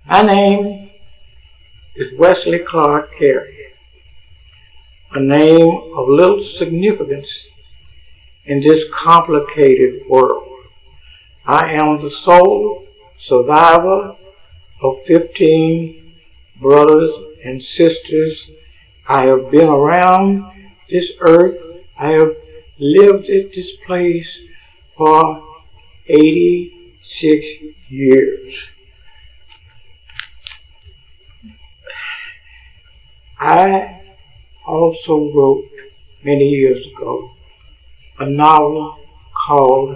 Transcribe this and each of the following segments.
My name is Wesley Carey, a name of little significance in this complicated world. I am the sole survivor of 15 brothers and sisters. I have been around this earth. I have lived at this place for 86 years. I also wrote many years ago a novel called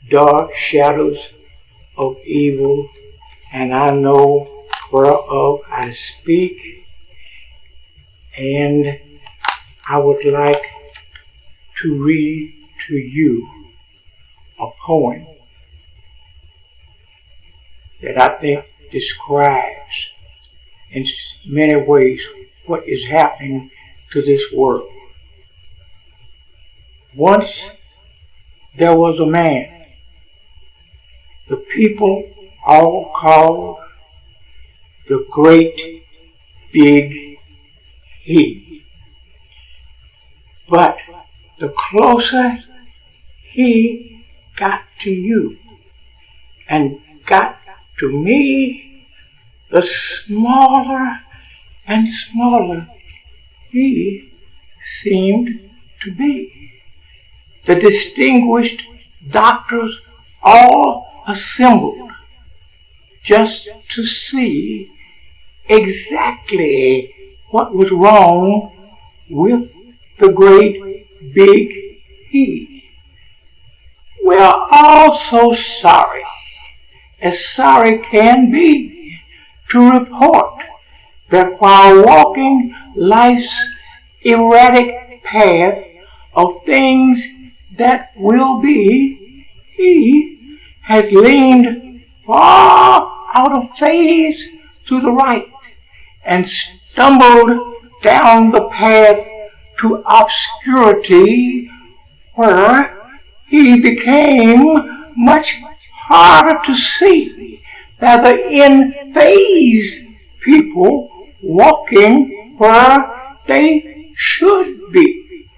Dark Shadows of Evil, and I know whereof I speak, and I would like to read to you a poem that I think describes in many ways what is happening to this world. Once there was a man the people all called the Great Big He. But the closer he got to you and got to me, the smaller and smaller he seemed to be. The distinguished doctors all assembled just to see exactly what was wrong with the Great Big He. We're all so sorry, as sorry can be, to report that while walking life's erratic path of things that will be, he has leaned far out of phase to the right and stumbled down the path to obscurity, where he became much harder to see than the in-phase people walking where they should be.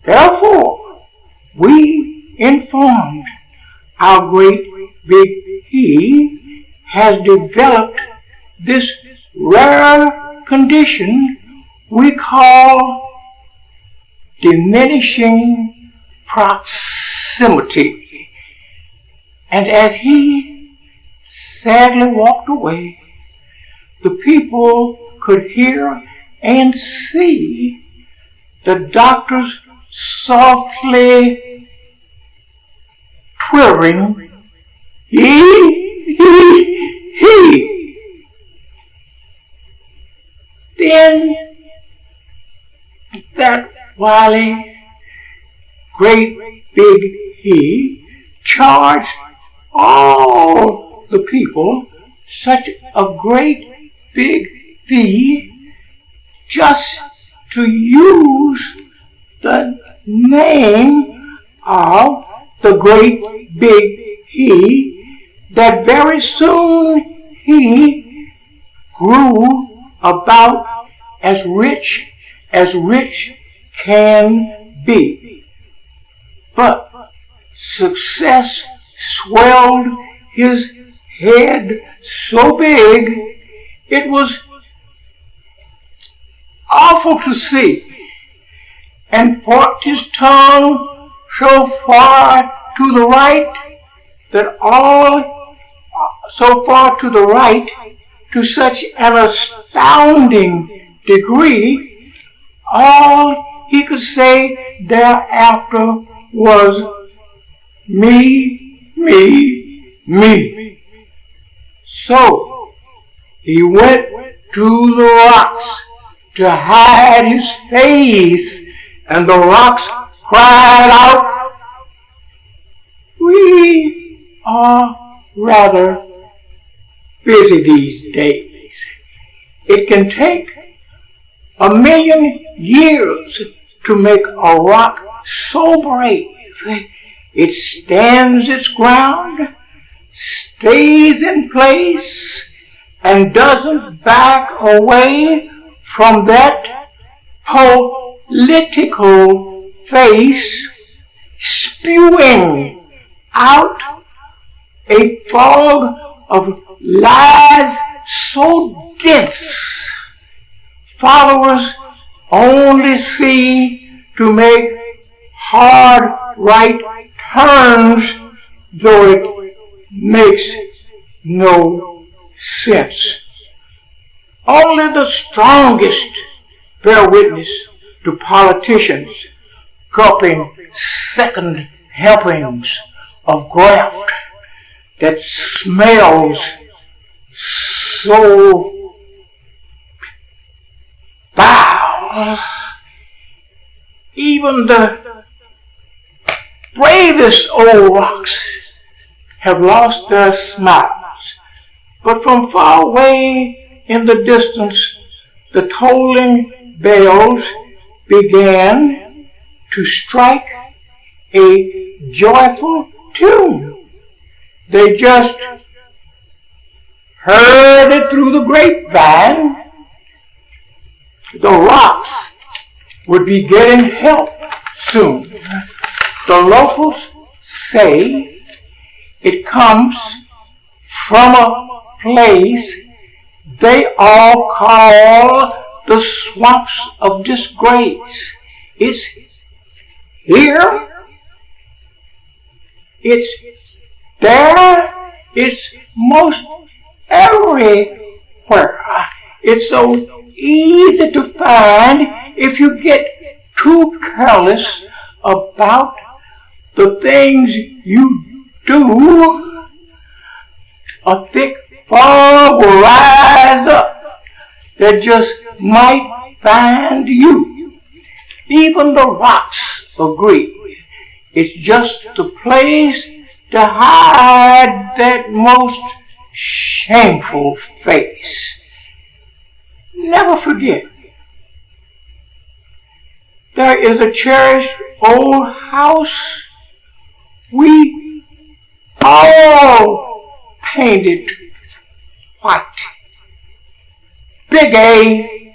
Therefore, we informed our Great Big He has developed this rare condition we call diminishing proximity. And as he sadly walked away, the people could hear and see the doctors softly twittering, he. Then that wily Great Big He charged all the people such a great big fee just to use the name of the Great Big He, that very soon he grew about as rich can be. But success swelled his head so big, it was awful to see, and forked his tongue so far to the right to such an astounding degree, all he could say thereafter was, me, me, me. So he went to the rocks to hide his face, and the rocks cried out, we are rather busy these days. It can take 1,000,000 years to make a rock so brave. It stands its ground, stays in place, and doesn't back away from that political face, spewing out a fog of lies so dense, followers only see to make hard right turns, though it makes no sense. Only the strongest bear witness to politicians gulping second helpings of graft that smells so foul. Even the bravest old rocks have lost their smiles, but from far away in the distance, the tolling bells began to strike a joyful tune. They just heard it through the grapevine. The rocks would be getting help soon. The locals say it comes from a place they all call the swamps of disgrace. It's here, it's there, it's most everywhere. It's so easy to find if you get too careless about the things you do. A thick fog will rise up that just might find you. Even the rocks agree. It's just the place to hide that most shameful face. Never forget, there is a cherished old house we all painted white. Big A,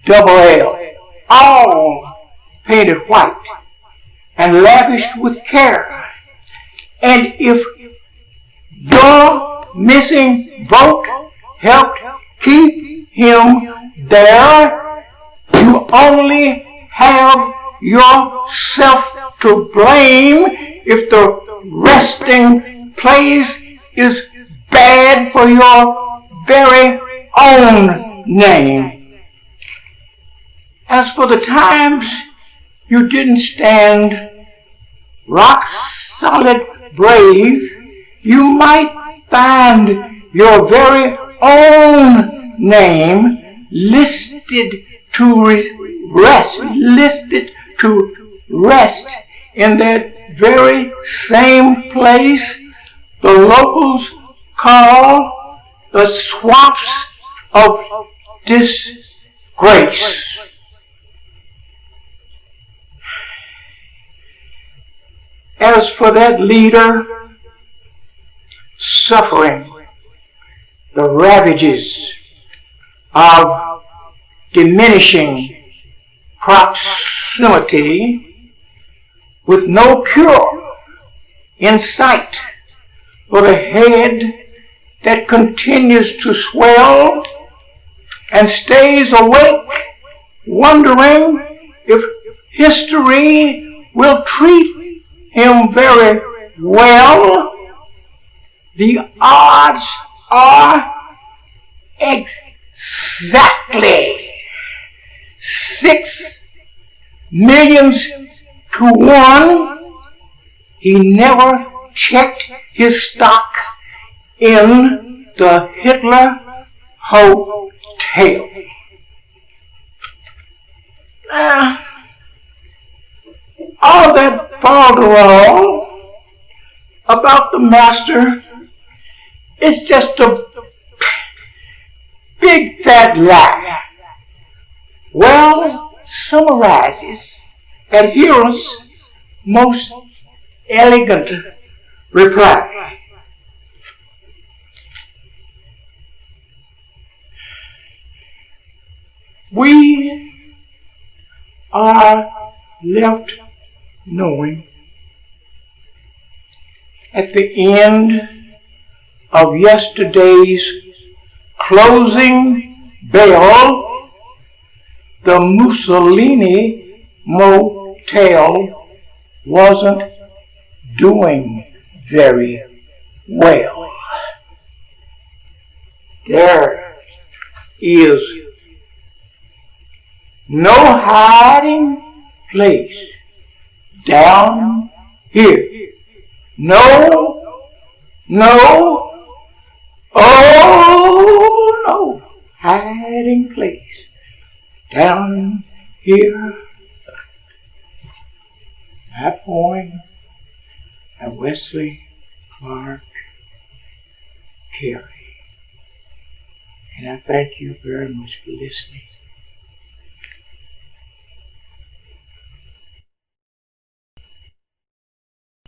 double L, all painted white and lavished with care. And if your missing vote helped keep him there, you only have yourself to blame if the resting place is bad for your very own name. As for the times you didn't stand rock solid brave, you might find your very own name listed to rest in that very same place the locals call the swamps of disgrace. As for that leader suffering the ravages of diminishing proximity with no cure in sight, for the head that continues to swell and stays awake, wondering if history will treat him very well, the odds are exactly 6 millions to 1. He never checked his stock in the Hitler Hotel. All that folderol about the master is just a big fat lie. Well, summarizes adherents' most elegant reply. we are left knowing at the end of yesterday's closing bell, the Mussolini Motel wasn't doing very well. There is no hiding place down here. No, oh no, hiding place down here. That poem by Wesley Carey. And I thank you very much for listening.